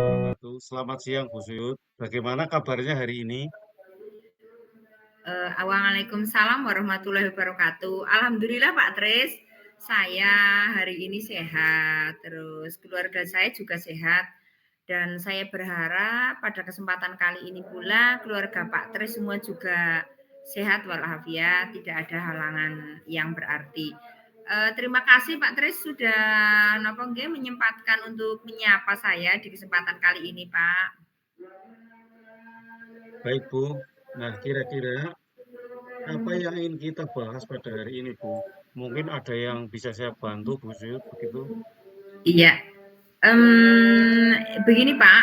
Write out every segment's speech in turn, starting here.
wabarakatuh. Selamat siang, Bu Suyud. Bagaimana kabarnya hari ini? Waalaikumsalam warahmatullahi wabarakatuh. Alhamdulillah Pak Tris, saya hari ini sehat, terus keluarga saya juga sehat, dan saya berharap pada kesempatan kali ini pula keluarga Pak Tris semua juga sehat walafiat, tidak ada halangan yang berarti. Terima kasih Pak Tris sudah menyempatkan untuk menyapa saya di kesempatan kali ini Pak. Baik, Bu. Nah, kira-kira apa yang ingin kita bahas pada hari ini, Bu? Mungkin ada yang bisa saya bantu, Bu Suyud, begitu? Iya, begini Pak,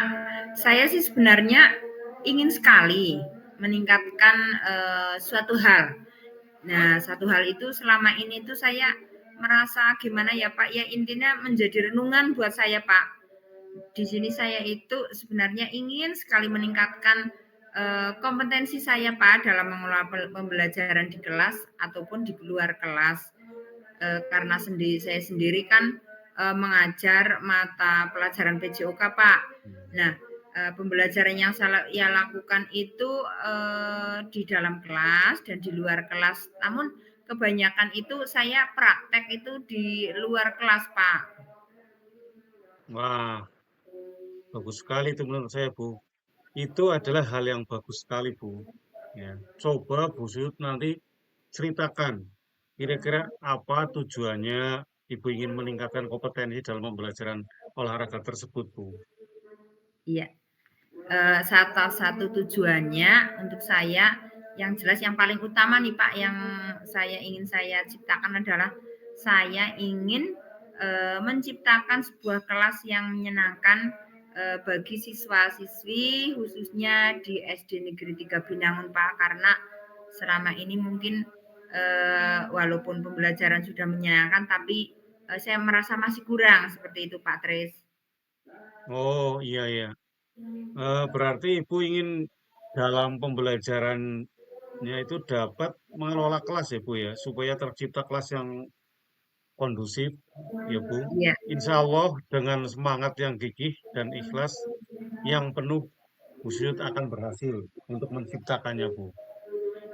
saya sih sebenarnya ingin sekali meningkatkan, suatu hal. Nah, satu hal itu selama ini tuh saya merasa gimana ya Pak, ya intinya menjadi renungan buat saya Pak. Di sini saya itu sebenarnya ingin sekali meningkatkan, kompetensi saya Pak dalam mengelola pembelajaran di kelas ataupun di luar kelas. Karena saya sendiri kan mengajar mata pelajaran PJOK Pak. Nah, pembelajaran yang saya lakukan itu di dalam kelas dan di luar kelas. Namun kebanyakan itu saya praktek itu di luar kelas Pak. Wah, bagus sekali itu menurut saya, Bu. Itu adalah hal yang bagus sekali, Bu. Ya, coba Bu Suyud nanti ceritakan kira-kira apa tujuannya Ibu ingin meningkatkan kompetensi dalam pembelajaran olahraga tersebut, Bu. Iya. Salah satu tujuannya untuk saya yang jelas yang paling utama nih Pak yang saya ciptakan adalah saya ingin menciptakan sebuah kelas yang menyenangkan bagi siswa-siswi khususnya di SD Negeri 3 Binangun Pak karena selama ini mungkin walaupun pembelajaran sudah menyenangkan tapi saya merasa masih kurang seperti itu Pak Tris. Oh, iya, iya. Berarti Ibu ingin dalam pembelajarannya itu dapat mengelola kelas ya Bu ya, supaya tercipta kelas yang kondusif ya Bu. Iya. Insya Allah dengan semangat yang gigih dan ikhlas yang penuh, Bu Syud akan berhasil untuk menciptakannya Bu.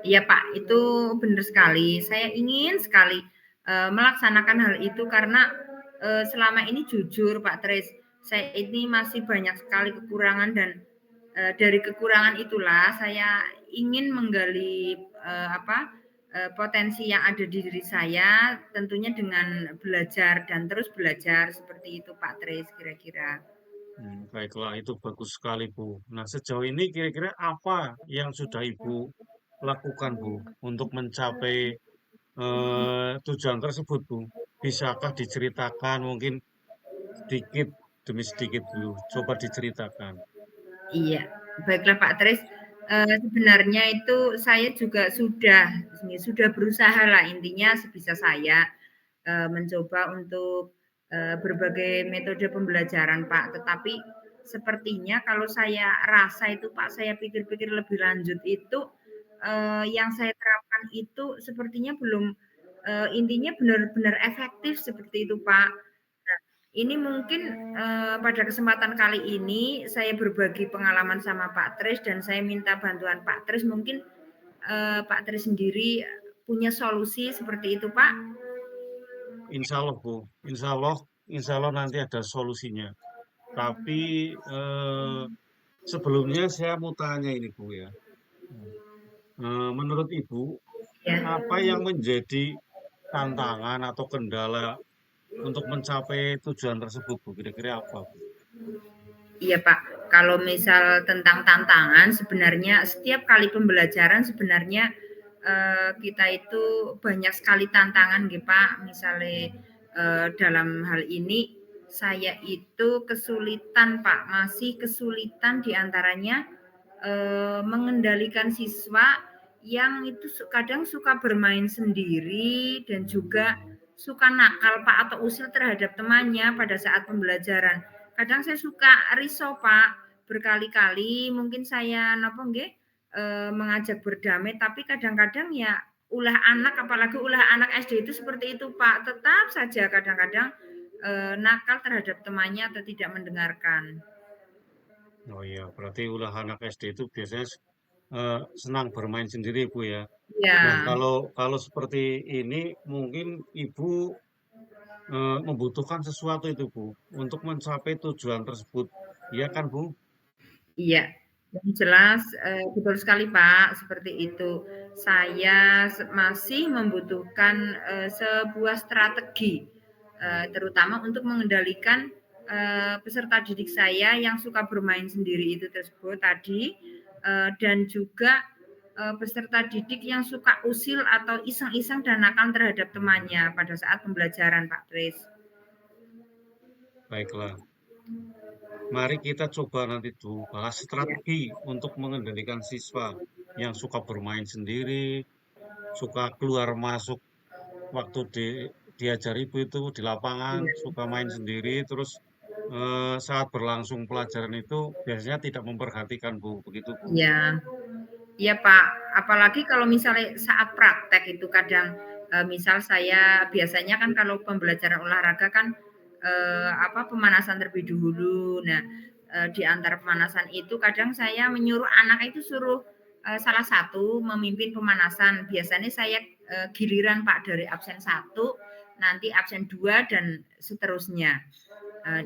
Iya Pak, itu benar sekali. Saya ingin sekali melaksanakan hal itu karena selama ini jujur Pak Tris, saya ini masih banyak sekali kekurangan dan dari kekurangan itulah saya ingin menggali potensi yang ada di diri saya, tentunya dengan belajar dan terus belajar seperti itu Pak Tris kira-kira. Baiklah, itu bagus sekali Bu. Nah, sejauh ini kira-kira apa yang sudah Ibu lakukan Bu untuk mencapai tujuan tersebut, Bu? Bisakah diceritakan mungkin sedikit demi sedikit dulu? Coba diceritakan. Iya, baiklah Pak Tris. Sebenarnya itu saya juga sudah berusaha lah intinya sebisa saya mencoba untuk berbagai metode pembelajaran Pak. Tetapi sepertinya kalau saya rasa itu Pak, saya pikir-pikir lebih lanjut itu yang saya terapkan itu sepertinya belum intinya benar-benar efektif seperti itu Pak. Nah, ini mungkin pada kesempatan kali ini saya berbagi pengalaman sama Pak Tris dan saya minta bantuan Pak Tris. Mungkin Pak Tris sendiri punya solusi seperti itu, Pak? Insya Allah, Bu. Insya Allah nanti ada solusinya. Tapi sebelumnya saya mau tanya ini, Bu ya. Menurut Ibu, Ya. apa yang menjadi tantangan atau kendala untuk mencapai tujuan tersebut, Bu? Kira-kira apa, Bu? Iya Pak, kalau misal tentang tantangan sebenarnya setiap kali pembelajaran sebenarnya kita itu banyak sekali tantangan gitu Pak. Misalnya dalam hal ini saya itu kesulitan Pak, masih kesulitan diantaranya mengendalikan siswa yang itu kadang suka bermain sendiri dan juga suka nakal Pak atau usil terhadap temannya pada saat pembelajaran. Kadang saya suka risau Pak, berkali-kali mungkin saya napa nggih mengajak berdamai tapi kadang-kadang ya ulah anak apalagi ulah anak SD itu seperti itu Pak, tetap saja kadang-kadang nakal terhadap temannya atau tidak mendengarkan. Oh iya, berarti ulah anak SD itu biasanya senang bermain sendiri, Bu ya. Nah, Ya, kalau seperti ini mungkin Ibu membutuhkan sesuatu itu, Bu, untuk mencapai tujuan tersebut. Iya kan, Bu? iya. Yang jelas, betul sekali, Pak, seperti itu. Saya masih membutuhkan, sebuah strategi, terutama untuk mengendalikan, peserta didik saya yang suka bermain sendiri itu tersebut tadi, dan juga, peserta didik yang suka usil atau iseng-iseng dan nakal terhadap temannya pada saat pembelajaran, Pak Kris. Baiklah. Mari kita coba nanti tuh bahas Iya, strategi untuk mengendalikan siswa yang suka bermain sendiri, suka keluar masuk waktu diajar ibu itu di lapangan, iya. suka main sendiri, terus saat berlangsung pelajaran itu biasanya tidak memperhatikan Bu, begitu Bu. Iya. Iya Pak, apalagi kalau misalnya saat praktek itu kadang, misal saya biasanya kan kalau pembelajaran olahraga kan, pemanasan terlebih dahulu. Nah, di antara pemanasan itu kadang saya menyuruh anak itu suruh, salah satu memimpin pemanasan. Biasanya saya, giliran Pak dari absen satu, nanti absen 2 dan seterusnya.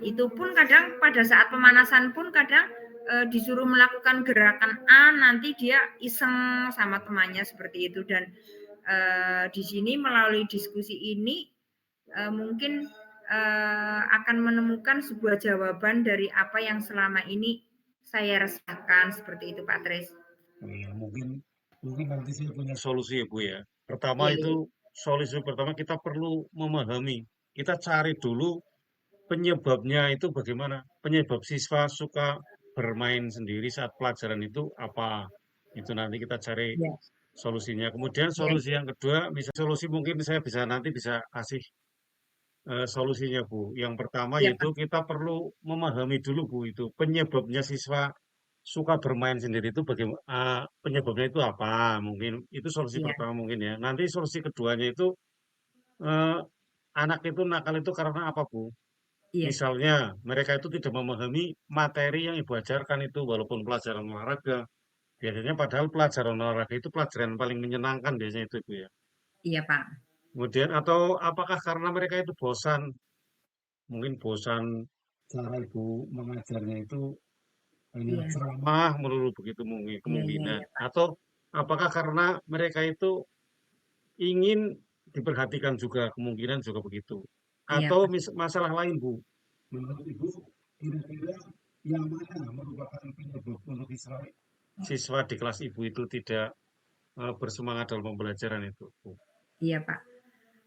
Itu pun kadang pada saat pemanasan pun kadang disuruh melakukan gerakan A, nanti dia iseng sama temannya seperti itu. Dan di sini melalui diskusi ini mungkin akan menemukan sebuah jawaban dari apa yang selama ini saya resahkan seperti itu, Pak Tris. Iya, mungkin mungkin nanti saya punya solusi ya Bu ya. Pertama Iya, itu iya, solusi pertama kita perlu memahami, kita cari dulu penyebabnya itu bagaimana? Penyebab siswa suka bermain sendiri saat pelajaran itu apa? Itu nanti kita cari iya, solusinya. Kemudian iya, solusi yang kedua, misal solusi mungkin saya bisa nanti bisa kasih solusinya Bu. Yang pertama iya, yaitu Pak. kita perlu memahami dulu Bu itu penyebabnya siswa suka bermain sendiri itu bagaimana, penyebabnya itu apa? Mungkin itu solusi Iya, pertama mungkin ya. Nanti solusi keduanya itu eh, anak itu nakal itu karena apa Bu? iya, Misalnya, mereka itu tidak memahami materi yang ibu ajarkan itu, walaupun pelajaran olahraga. Biasanya padahal pelajaran olahraga itu pelajaran paling menyenangkan biasanya itu, Ibu ya. iya, Pak. Kemudian, atau apakah karena mereka itu bosan? Mungkin bosan cara ibu mengajarnya itu hanya Iya, ceramah melulu begitu mungkin iya, iya, kemungkinan. iya, Pak. Atau apakah karena mereka itu ingin diperhatikan juga, kemungkinan juga begitu. Iya, Atau Pak. masalah lain, Bu. Menurut Ibu, kira-kira yang mana merupakan penyebab untuk siswa di kelas Ibu itu tidak bersemangat dalam pembelajaran itu, Bu? Iya, Pak.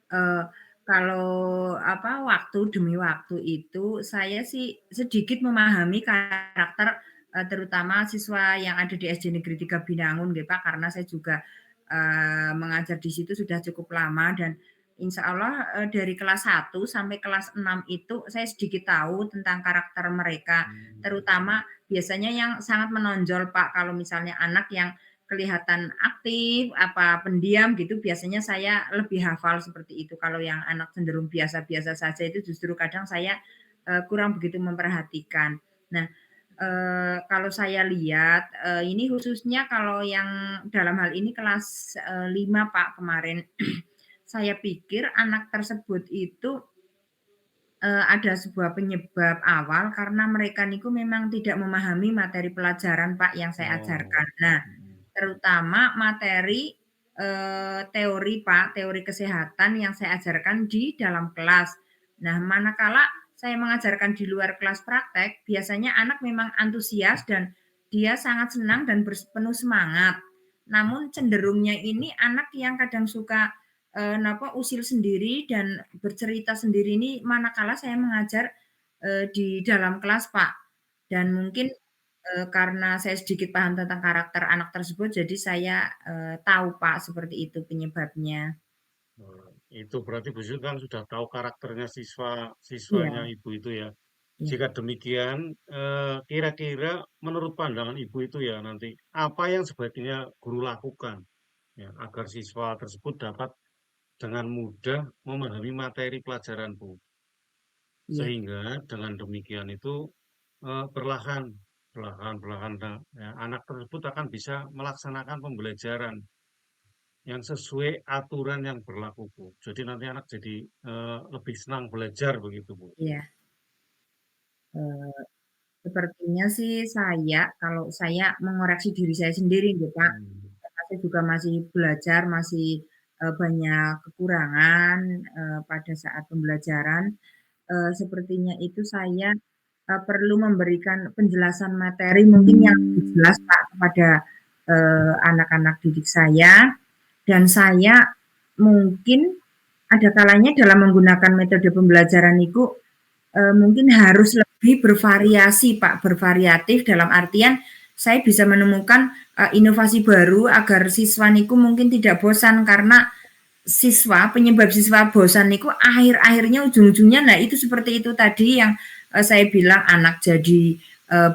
Eee, kalau waktu demi waktu itu saya sih sedikit memahami karakter, terutama siswa yang ada di SD Negeri 3 Binangun nggih, Pak, karena saya juga, mengajar di situ sudah cukup lama dan insya Allah, dari kelas 1 sampai kelas 6 itu saya sedikit tahu tentang karakter mereka, terutama biasanya yang sangat menonjol, Pak, kalau misalnya anak yang kelihatan aktif, pendiam gitu, biasanya saya lebih hafal seperti itu. Kalau yang anak cenderung biasa-biasa saja itu justru kadang saya, kurang begitu memperhatikan. Nah, kalau saya lihat, ini khususnya kalau yang dalam hal ini kelas, 5 Pak kemarin, saya pikir anak tersebut itu, ada sebuah penyebab awal karena mereka niku memang tidak memahami materi pelajaran Pak yang saya Oh, ajarkan. Nah, mm, terutama materi, teori Pak, teori kesehatan yang saya ajarkan di dalam kelas. Nah, manakala saya mengajarkan di luar kelas praktek, biasanya anak memang antusias dan dia sangat senang dan penuh semangat. Namun cenderungnya ini anak yang kadang suka, usil sendiri dan bercerita sendiri ini manakala saya mengajar, di dalam kelas, Pak. Dan mungkin karena saya sedikit paham tentang karakter anak tersebut, jadi saya, tahu Pak, seperti itu penyebabnya. itu berarti Bu Zul kan sudah tahu karakternya siswanya Iya, Ibu itu ya. iya, Jika demikian, kira-kira menurut pandangan Ibu itu ya nanti, apa yang sebaiknya guru lakukan ya, agar siswa tersebut dapat dengan mudah memahami materi pelajaran, Bu? iya, Sehingga dengan demikian itu perlahan. perlahan-perlahan ya, anak tersebut akan bisa melaksanakan pembelajaran yang sesuai aturan yang berlaku, Bu. Jadi nanti anak jadi lebih senang belajar begitu, Bu. Iya, eee, sepertinya sih kalau saya mengoreksi diri saya sendiri gitu, Pak, Hmm. karena saya juga masih belajar, masih, banyak kekurangan, pada saat pembelajaran, sepertinya itu saya, perlu memberikan penjelasan materi mungkin yang lebih jelas, Pak, kepada, anak-anak didik saya, dan saya mungkin ada kalanya dalam menggunakan metode pembelajaran itu mungkin harus lebih bervariasi, Pak, bervariatif dalam artian saya bisa menemukan inovasi baru agar siswa niku mungkin tidak bosan karena penyebab siswa bosan niku akhir-akhirnya ujung-ujungnya nah itu seperti itu tadi yang saya bilang anak jadi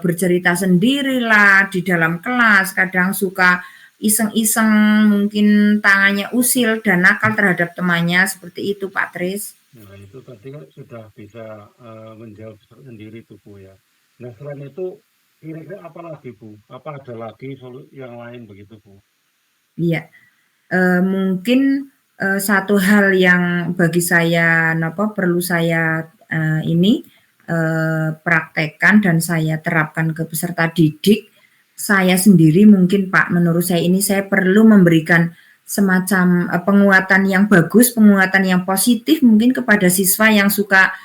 bercerita sendirilah di dalam kelas, kadang suka iseng-iseng mungkin tangannya usil dan nakal terhadap temannya seperti itu Pak Tris. Nah, itu tadi kan sudah bisa menjawab sendiri tuh, Bu ya. Nah, selain itu kira-kira apa lagi, Bu? Apa ada lagi yang lain begitu, Bu? Iya, mungkin, satu hal yang bagi saya napa, perlu saya, praktekkan dan saya terapkan ke peserta didik, saya sendiri mungkin Pak, menurut saya ini saya perlu memberikan semacam, penguatan yang bagus, penguatan yang positif mungkin kepada siswa yang suka,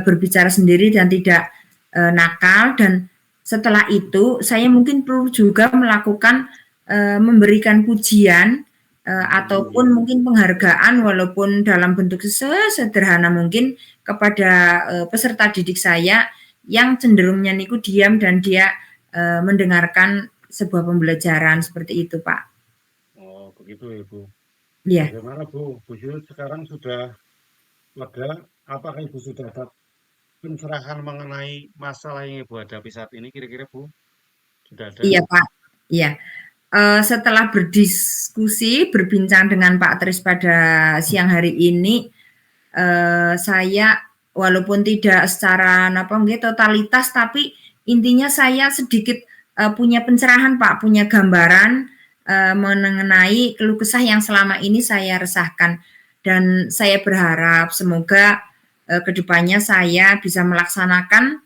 berbicara sendiri dan tidak, nakal dan setelah itu saya mungkin perlu juga melakukan, memberikan pujian ataupun Iya. mungkin penghargaan walaupun dalam bentuk sesederhana mungkin kepada peserta didik saya yang cenderungnya niku diam dan dia mendengarkan sebuah pembelajaran seperti itu, Pak. Oh, begitu ya, Bu. Iya. Bagaimana, Bu? Bu Yul sekarang sudah lega? Apakah Ibu sudah dapat pencerahan mengenai masalah yang Ibu hadapi saat ini? Kira-kira, Bu, sudah ada? Iya, Pak. Iya. Setelah berdiskusi, berbincang dengan Pak Tris pada siang hari ini, saya walaupun tidak secara napa nggih totalitas, tapi intinya saya sedikit, punya pencerahan Pak, punya gambaran, mengenai keluh kesah yang selama ini saya resahkan. Dan saya berharap semoga, ke depannya saya bisa melaksanakan,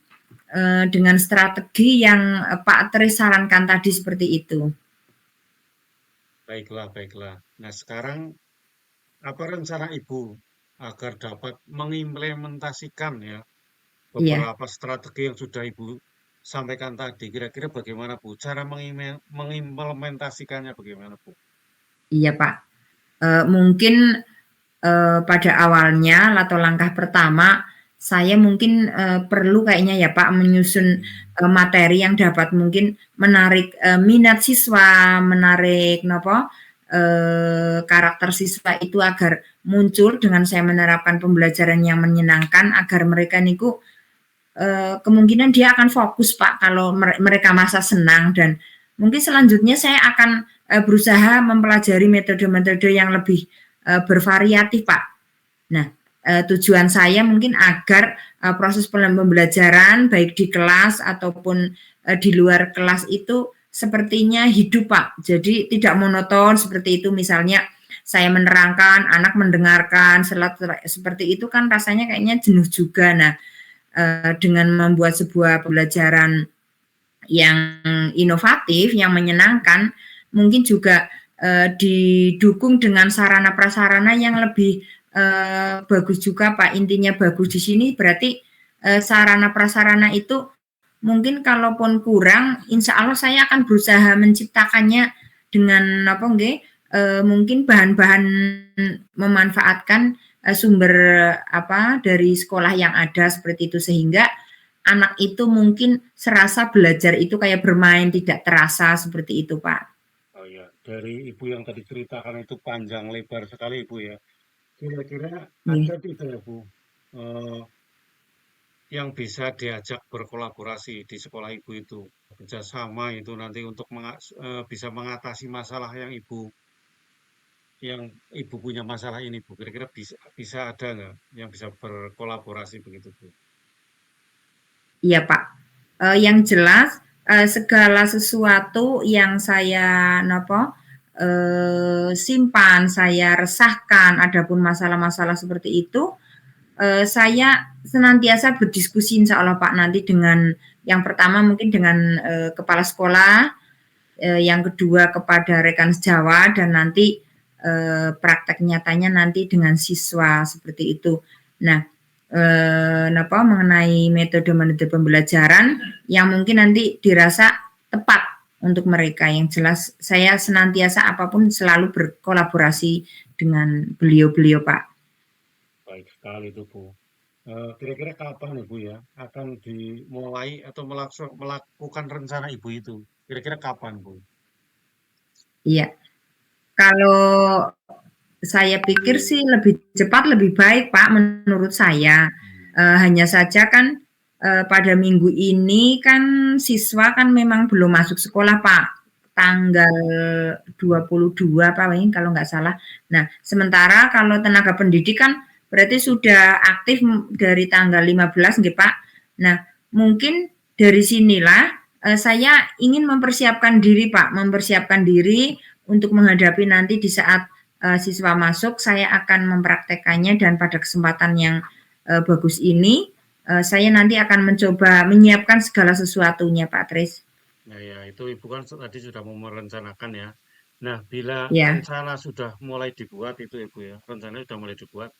dengan strategi yang, Pak Tris sarankan tadi seperti itu. Baiklah, baiklah. Nah, sekarang apa rencana Ibu agar dapat mengimplementasikan ya Iya. beberapa strategi yang sudah Ibu sampaikan tadi? Kira-kira bagaimana, Bu? Cara mengimplementasikannya bagaimana, Bu? Iya, Pak. Mungkin, pada awalnya atau langkah pertama, saya mungkin, perlu kayaknya ya, Pak, menyusun, Hmm. materi yang dapat mungkin menarik, minat siswa, menarik napa, karakter siswa itu agar muncul dengan saya menerapkan pembelajaran yang menyenangkan agar mereka niku, kemungkinan dia akan fokus, Pak, kalau mereka masa senang dan mungkin selanjutnya saya akan, berusaha mempelajari metode-metode yang lebih, bervariatif, Pak. Nah, tujuan saya mungkin agar, proses pembelajaran baik di kelas ataupun, di luar kelas itu sepertinya hidup, Pak. Jadi tidak monoton seperti itu misalnya saya menerangkan, anak mendengarkan, seperti itu kan rasanya kayaknya jenuh juga. Nah, dengan membuat sebuah pembelajaran yang inovatif, yang menyenangkan, mungkin juga didukung dengan sarana prasarana yang lebih bagus juga Pak. Intinya bagus di sini berarti sarana prasarana itu mungkin kalaupun kurang, insya Allah saya akan berusaha menciptakannya dengan apa nggih, mungkin bahan-bahan memanfaatkan sumber apa dari sekolah yang ada seperti itu sehingga anak itu mungkin serasa belajar itu kayak bermain tidak terasa seperti itu Pak. Oh ya, dari Ibu yang tadi ceritakan itu panjang lebar sekali, Ibu ya. Kira-kira Nih, ada tidak ya, Bu, eh, yang bisa diajak berkolaborasi di sekolah Ibu itu? Kerjasama itu nanti untuk bisa mengatasi masalah yang Ibu punya masalah ini, Bu. Kira-kira bisa, bisa ada nggak yang bisa berkolaborasi begitu, Bu? iya Pak. Yang jelas segala sesuatu yang saya simpan, saya resahkan, adapun masalah-masalah seperti itu, saya senantiasa berdiskusi insya Allah Pak nanti dengan yang pertama mungkin dengan kepala sekolah, yang kedua kepada rekan sejawat dan nanti praktek nyatanya nanti dengan siswa seperti itu. Nah, mengenai metode-metode pembelajaran yang mungkin nanti dirasa tepat untuk mereka. Yang jelas saya senantiasa apapun selalu berkolaborasi dengan beliau-beliau Pak. Baik sekali itu, Bu. Kira-kira kapan Ibu ya akan dimulai atau melakukan rencana Ibu itu? Kira-kira kapan, Bu? Iya, kalau saya pikir sih lebih cepat lebih baik Pak menurut saya. Hmm. Hanya saja kan pada minggu ini kan siswa kan memang belum masuk sekolah Pak. Tanggal 22 Pak ini kalau nggak salah. Nah, sementara kalau tenaga pendidik kan berarti sudah aktif dari tanggal 15 nggih Pak. Nah, mungkin dari sinilah saya ingin mempersiapkan diri Pak, mempersiapkan diri untuk menghadapi nanti di saat siswa masuk, saya akan mempraktekannya dan pada kesempatan yang bagus ini, saya nanti akan mencoba menyiapkan segala sesuatunya, Pak Tris. Nah, ya, itu Ibu kan tadi sudah mau merencanakan ya. Nah, bila Ya, rencana sudah mulai dibuat itu Ibu ya, rencananya sudah mulai dibuat.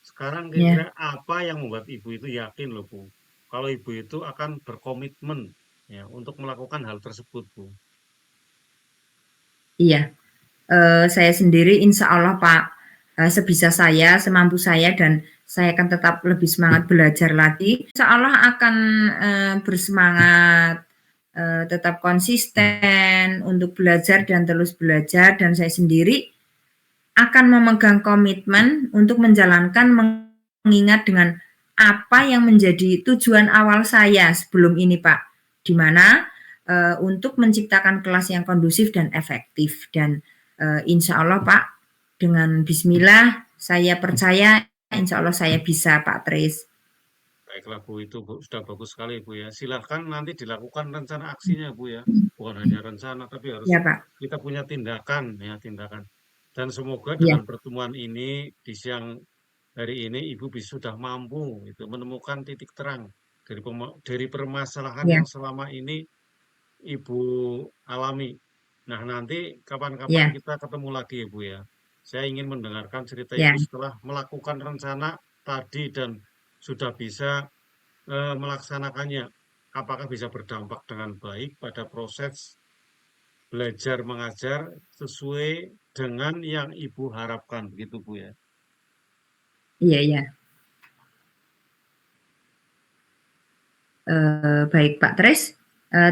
Sekarang kira-kira ya, apa yang membuat Ibu itu yakin loh, Bu? Kalau Ibu itu akan berkomitmen ya untuk melakukan hal tersebut, Bu. iya. Saya sendiri insya Allah Pak, sebisa saya, semampu saya dan saya akan tetap lebih semangat belajar lagi. Insya Allah akan bersemangat, tetap konsisten untuk belajar dan terus belajar dan saya sendiri akan memegang komitmen untuk menjalankan mengingat dengan apa yang menjadi tujuan awal saya sebelum ini Pak, di mana untuk menciptakan kelas yang kondusif dan efektif dan insya Allah Pak dengan Bismillah saya percaya insya Allah saya bisa Pak Tris. Baiklah, Bu, itu Bu, sudah bagus sekali, Bu ya. Silahkan nanti dilakukan rencana aksinya, Bu ya. Bukan hanya rencana, tapi harus Ya Pak, kita punya tindakan, ya, tindakan. Dan semoga dengan ya, pertemuan ini di siang hari ini Ibu bisa sudah mampu itu menemukan titik terang dari permasalahan yang ya, selama ini Ibu alami. Nah, nanti kapan-kapan ya, kita ketemu lagi ya, Bu ya. Saya ingin mendengarkan cerita ya, Ibu setelah melakukan rencana tadi dan sudah bisa melaksanakannya. Apakah bisa berdampak dengan baik pada proses belajar mengajar sesuai dengan yang Ibu harapkan, begitu Bu ya. iya, iya. Baik Pak Tris,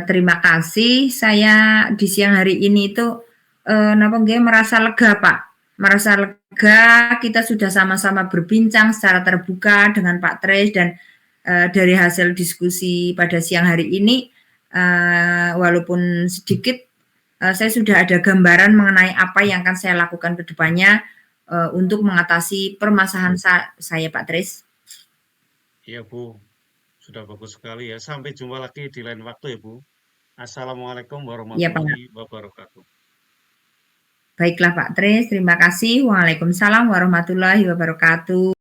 terima kasih. Saya di siang hari ini itu merasa lega Pak, merasa lega. Kita sudah sama-sama berbincang secara terbuka dengan Pak Tris dan dari hasil diskusi pada siang hari ini, walaupun sedikit, saya sudah ada gambaran mengenai apa yang akan saya lakukan ke depannya untuk mengatasi permasalahan saya Pak Tris. Iya Bu, sudah bagus sekali ya. Sampai jumpa lagi di lain waktu ya Bu. Assalamualaikum Iya Pak. warahmatullahi wabarakatuh. Baiklah Pak Tris, terima kasih. Waalaikumsalam warahmatullahi wabarakatuh.